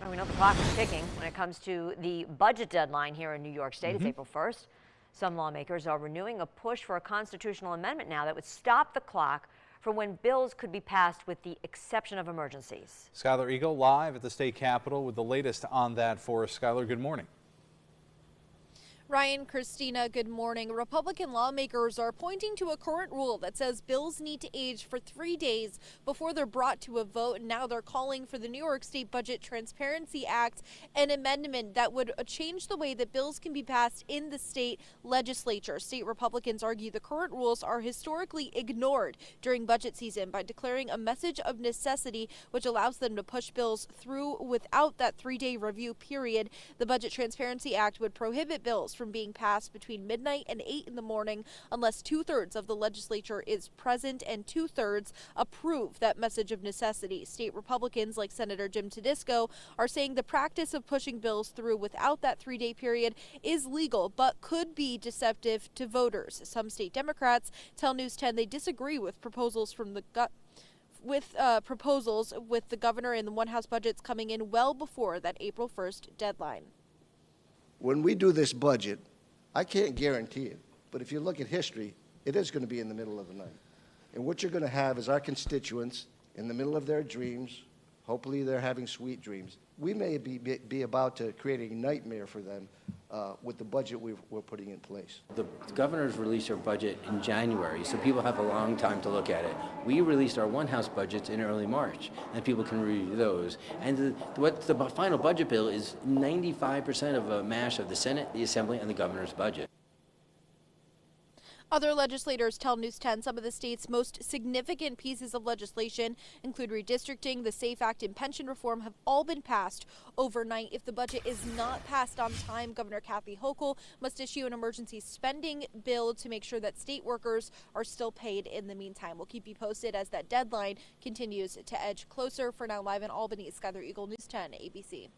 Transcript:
And we know the clock is ticking when it comes to the budget deadline here in New York State. It's April 1st. Some lawmakers are renewing a push for a constitutional amendment now that would stop the clock for when bills could be passed with the exception of emergencies. Skylar Eagle live at the state capitol with the latest on that for us. Skylar, good morning. Ryan, Christina, good morning. Republican lawmakers are pointing to a current rule that says bills need to age for 3 days before they're brought to a vote. And now they're calling for the New York State Budget Transparency Act, an amendment that would change the way that bills can be passed in the state legislature. State Republicans argue the current rules are historically ignored during budget season by declaring a message of necessity, which allows them to push bills through without that 3-day review period. The Budget Transparency Act would prohibit bills from being passed between midnight and 8 in the morning unless 2/3 of the legislature is present and 2/3 approve that message of necessity. State Republicans like Senator Jim Tedisco are saying the practice of pushing bills through without that 3-day period is legal but could be deceptive to voters. Some state Democrats tell News 10 they disagree with proposals from the proposals with the governor and the one House budgets coming in well before that April 1st deadline. When we do this budget, I can't guarantee it, but if you look at history, it is going to be in the middle of the night. And what you're going to have is our constituents in the middle of their dreams. Hopefully they're having sweet dreams. We may be about to create a nightmare for them with the budget we're putting in place. The governor's released our budget in January, so people have a long time to look at it. We released our one House budgets in early March, and people can review those. And what the final budget bill is 95% of a mash of the Senate, the Assembly, and the governor's budget. Other legislators tell News 10 some of the state's most significant pieces of legislation include redistricting, the SAFE Act, and pension reform have all been passed overnight. If the budget is not passed on time, Governor Kathy Hochul must issue an emergency spending bill to make sure that state workers are still paid in the meantime. We'll keep you posted as that deadline continues to edge closer. For now, live in Albany, Skylar Eagle, News 10 ABC.